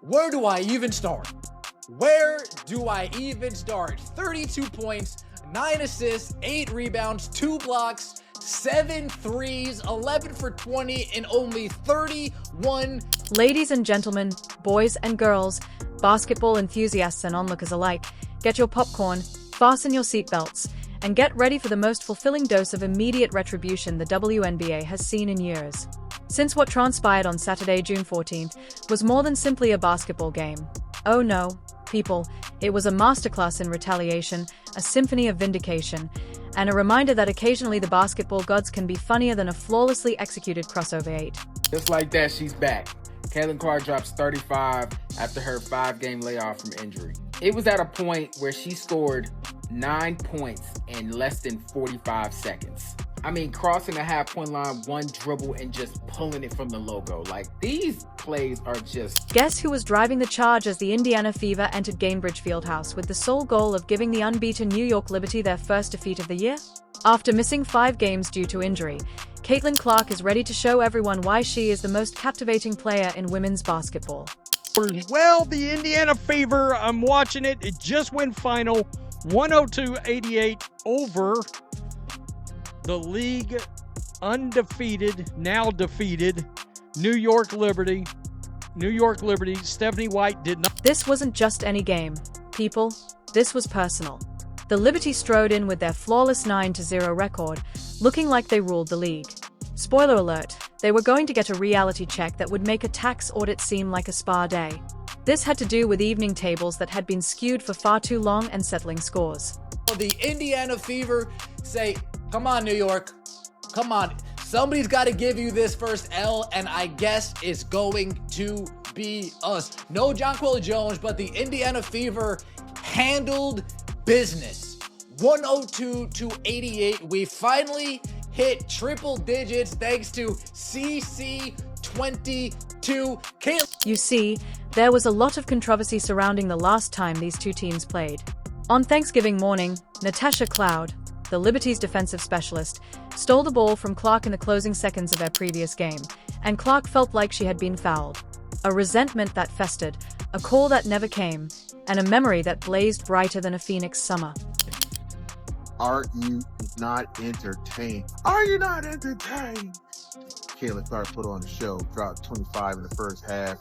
Where do I even start? Where do I even start? 32 points, 9 assists, 8 rebounds, 2 blocks, 7 threes, 11 for 20 in only 31. Ladies and gentlemen, boys and girls, basketball enthusiasts and onlookers alike, get your popcorn, fasten your seatbelts, and get ready for the most fulfilling dose of immediate retribution the WNBA has seen in years. Since what transpired on Saturday, June 14th, was more than simply a basketball game. Oh no, people, it was a masterclass in retaliation, a symphony of vindication, and a reminder that occasionally the basketball gods can be funnier than a flawlessly executed crossover 8. Just like that, she's back. Caitlin Clark drops 35 after her 5-game layoff from injury. It was at a point where she scored 9 points in less than 45 seconds. I mean, crossing the half-point line, one dribble, and just pulling it from the logo. Like, these plays are just... Guess who was driving the charge as the Indiana Fever entered Gainbridge Fieldhouse with the sole goal of giving the unbeaten New York Liberty their first defeat of the year? After missing 5 games due to injury, Caitlin Clark is ready to show everyone why she is the most captivating player in women's basketball. Well, the Indiana Fever, I'm watching it. It just went final, 102-88 over the league undefeated, now defeated, New York Liberty. New York Liberty, Stephanie White did not. This wasn't just any game, people. This was personal. The Liberty strode in with their flawless 9-0 record, looking like they ruled the league. Spoiler alert, they were going to get a reality check that would make a tax audit seem like a spa day. This had to do with evening tables that had been skewed for far too long and settling scores. The Indiana Fever say, come on, New York. Come on. Somebody's got to give you this first L, and I guess it's going to be us. No Jonquel Jones, but the Indiana Fever handled business. 102-88. We finally hit triple digits thanks to CC22. You see, there was a lot of controversy surrounding the last time these two teams played. On Thanksgiving morning, Natasha Cloud, the Liberty's defensive specialist, stole the ball from Clark in the closing seconds of their previous game, and Clark felt like she had been fouled. A resentment that festered, a call that never came, and a memory that blazed brighter than a phoenix summer. Are you not entertained? Are you not entertained? Caitlin Clark put on the show, dropped 25 in the first half.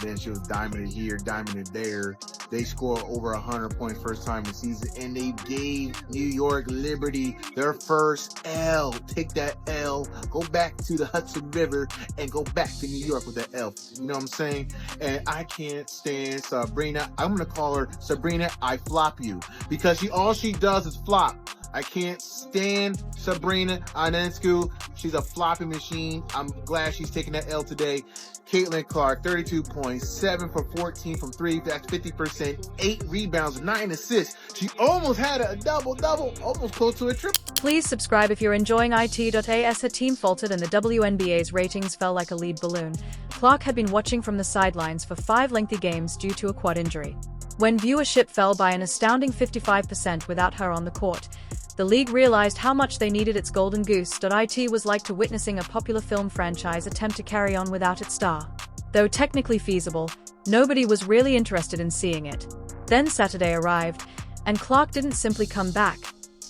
Then she was diamond here, diamond there. They scored over 100 points first time in the season, and they gave New York Liberty their first L. Take that L, go back to the Hudson River, and go back to New York with that L. You know what I'm saying? And I can't stand Sabrina. I'm going to call her Sabrina I Flop You, because all she does is flop. I can't stand Sabrina Ionescu. She's a flopping machine. I'm glad she's taking that L today. Caitlin Clark, 32 points, 7 for 14 from 3. That's 50%. 8 rebounds, 9 assists. She almost had a double-double, almost close to a triple. Please subscribe if you're enjoying it.as her team faltered and the WNBA's ratings fell like a lead balloon. Clark had been watching from the sidelines for 5 lengthy games due to a quad injury. When viewership fell by an astounding 55% without her on the court, the league realized how much they needed its golden goose. It was like to witnessing a popular film franchise attempt to carry on without its star. Though technically feasible, nobody was really interested in seeing it. Then Saturday arrived, and Clark didn't simply come back.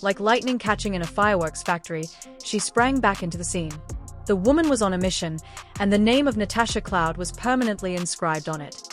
Like lightning catching in a fireworks factory, she sprang back into the scene. The woman was on a mission, and the name of Natasha Cloud was permanently inscribed on it.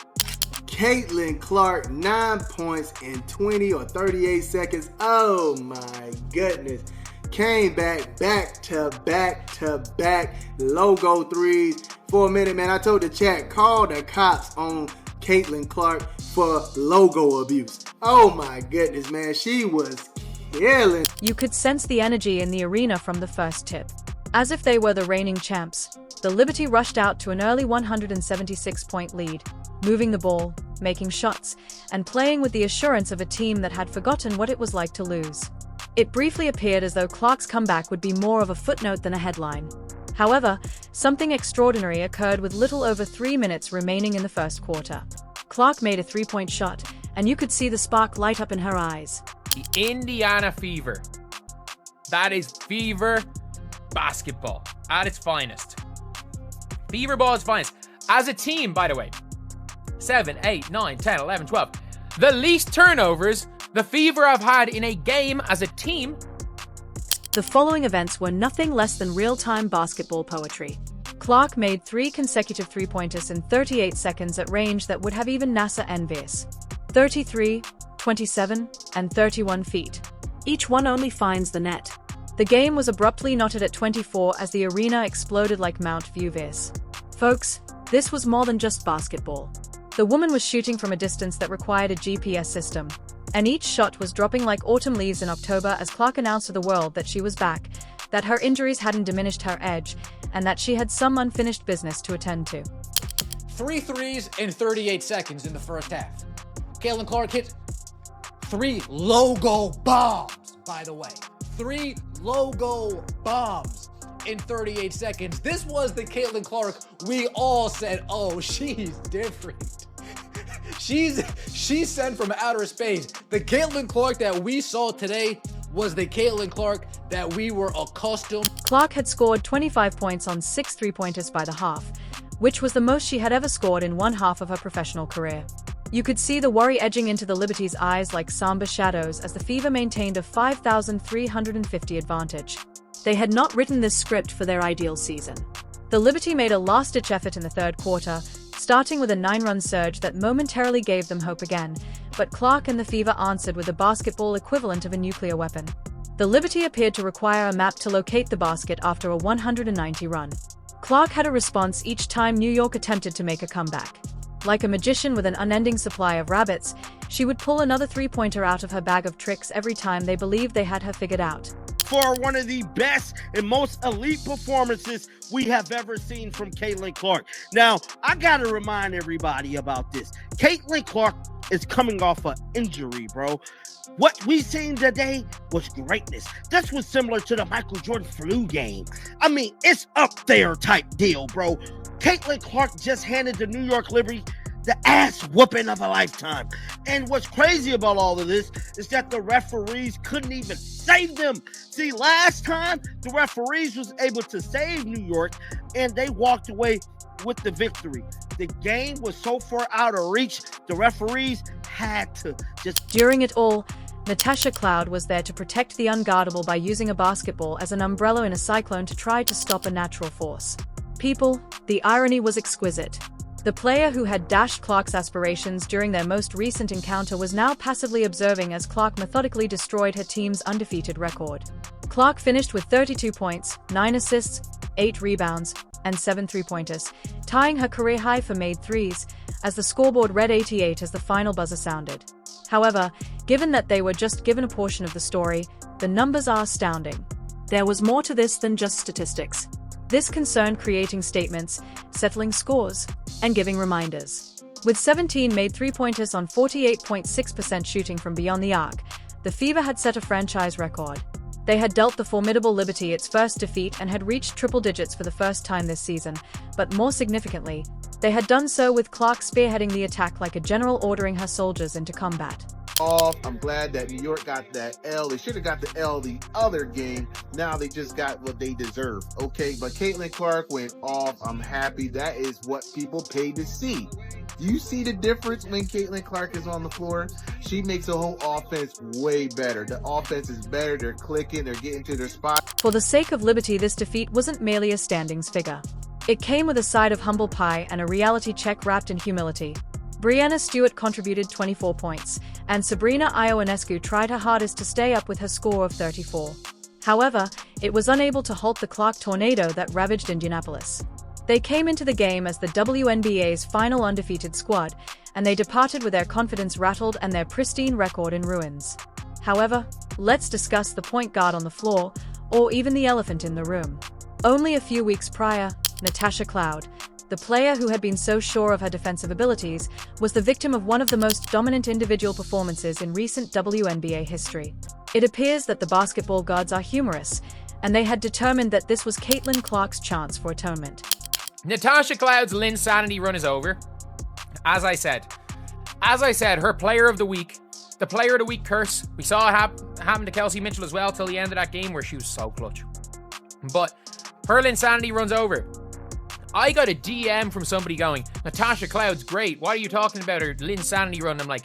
Caitlin Clark, 9 points in 20 or 38 seconds. Oh my goodness. Came back to back logo threes. For a minute, man, I told the chat, call the cops on Caitlin Clark for logo abuse. Oh my goodness, man, she was killing. You could sense the energy in the arena from the first tip. As if they were the reigning champs, the Liberty rushed out to an early 176-point lead, moving the ball, making shots, and playing with the assurance of a team that had forgotten what it was like to lose. It briefly appeared as though Clark's comeback would be more of a footnote than a headline. However, something extraordinary occurred with little over 3 minutes remaining in the first quarter. Clark made a 3-point shot, and you could see the spark light up in her eyes. The Indiana Fever. That is Fever basketball at its finest. Fever ball at its finest. As a team, by the way, 7, 8, 9, 10, 11, 12. The least turnovers the Fever have had in a game as a team. The following events were nothing less than real-time basketball poetry. Clark made 3 consecutive three-pointers in 38 seconds at range that would have even NASA envious. 33, 27, and 31 feet. Each one only finds the net. The game was abruptly knotted at 24 as the arena exploded like Mount Vesuvius. Folks, this was more than just basketball. The woman was shooting from a distance that required a GPS system, and each shot was dropping like autumn leaves in October as Clark announced to the world that she was back, that her injuries hadn't diminished her edge, and that she had some unfinished business to attend to. 3 threes in 38 seconds in the first half. Caitlin Clark hit 3 logo bombs, by the way. 3 logo bombs in 38 seconds. This was the Caitlin Clark we all said, oh, she's different. She's sent from outer space. The Caitlin Clark that we saw today was the Caitlin Clark that we were accustomed. Clark had scored 25 points on 6 three-pointers by the half, which was the most she had ever scored in one half of her professional career. You could see the worry edging into the Liberty's eyes like somber shadows as the Fever maintained a 5,350 advantage. They had not written this script for their ideal season. The Liberty made a last-ditch effort in the third quarter, starting with a 9-run surge that momentarily gave them hope again, but Clark and the Fever answered with the basketball equivalent of a nuclear weapon. The Liberty appeared to require a map to locate the basket after a 190 run. Clark had a response each time New York attempted to make a comeback. Like a magician with an unending supply of rabbits, she would pull another three-pointer out of her bag of tricks every time they believed they had her figured out. For one of the best and most elite performances we have ever seen from Caitlin Clark. Now, I got to remind everybody about this. Caitlin Clark is coming off an injury, bro. What we seen today was greatness. This was similar to the Michael Jordan flu game. I mean, it's up there type deal, bro. Caitlin Clark just handed the New York Liberty the ass whooping of a lifetime. And what's crazy about all of this is that the referees couldn't even save them. See, last time the referees was able to save New York and they walked away with the victory. The game was so far out of reach, the referees had to just... During it all, Natasha Cloud was there to protect the unguardable by using a basketball as an umbrella in a cyclone to try to stop a natural force. People, the irony was exquisite. The player who had dashed Clark's aspirations during their most recent encounter was now passively observing as Clark methodically destroyed her team's undefeated record. Clark finished with 32 points, 9 assists, 8 rebounds, and 7 three-pointers, tying her career high for made threes, as the scoreboard read 88 as the final buzzer sounded. However, given that they were just given a portion of the story, the numbers are astounding. There was more to this than just statistics. This concerned creating statements, settling scores, and giving reminders. With 17 made three-pointers on 48.6% shooting from beyond the arc, the Fever had set a franchise record. They had dealt the formidable Liberty its first defeat and had reached triple digits for the first time this season, but more significantly, they had done so with Clark spearheading the attack like a general ordering her soldiers into combat. I'm glad that New York got that L. They should have got the L the other game. Now they just got what they deserve. Okay, but Caitlin Clark went off. I'm happy. That is what people pay to see. Do you see the difference when Caitlin Clark is on the floor? She makes the whole offense way better. The offense is better. They're clicking. They're getting to their spot. For the sake of Liberty, this defeat wasn't merely a standings figure. It came with a side of humble pie and a reality check wrapped in humility. Breanna Stewart contributed 24 points, and Sabrina Ionescu tried her hardest to stay up with her score of 34. However, it was unable to halt the Clark tornado that ravaged Indianapolis. They came into the game as the WNBA's final undefeated squad, and they departed with their confidence rattled and their pristine record in ruins. However, let's discuss the point guard on the floor, or even the elephant in the room. Only a few weeks prior, Natasha Cloud, the player who had been so sure of her defensive abilities, was the victim of one of the most dominant individual performances in recent WNBA history. It appears that the basketball gods are humorous, and they had determined that this was Caitlin Clark's chance for atonement. Natasha Cloud's Linsanity run is over. As I said, her player of the week, the player of the week curse, we saw it happen to Kelsey Mitchell as well till the end of that game where she was so clutch. But her Linsanity runs over. I got a DM from somebody going, Natasha Cloud's great. What are you talking about her Linsanity run? I'm like,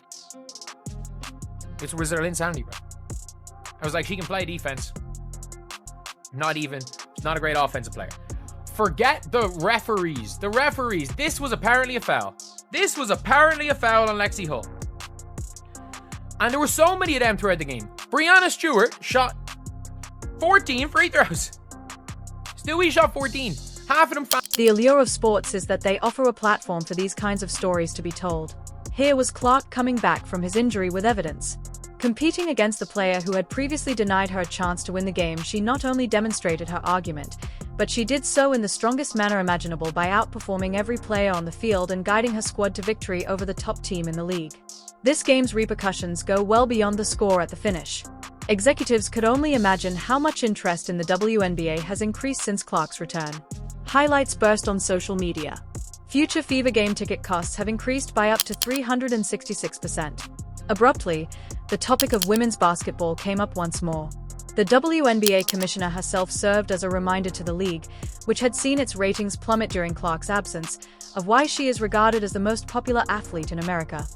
this was her Linsanity run. I was like, she can play defense. She's not a great offensive player. Forget the referees. The referees. This was apparently a foul. This was apparently a foul on Lexi Hull. And there were so many of them throughout the game. Brianna Stewart shot 14 free throws. Stewie shot 14. Half of them. The allure of sports is that they offer a platform for these kinds of stories to be told. Here was Clark coming back from his injury with evidence. Competing against the player who had previously denied her a chance to win the game, she not only demonstrated her argument, but she did so in the strongest manner imaginable by outperforming every player on the field and guiding her squad to victory over the top team in the league. This game's repercussions go well beyond the score at the finish. Executives could only imagine how much interest in the WNBA has increased since Clark's return. Highlights burst on social media. Future Fever game ticket costs have increased by up to 366%. Abruptly, the topic of women's basketball came up once more. The WNBA commissioner herself served as a reminder to the league, which had seen its ratings plummet during Clark's absence, of why she is regarded as the most popular athlete in America.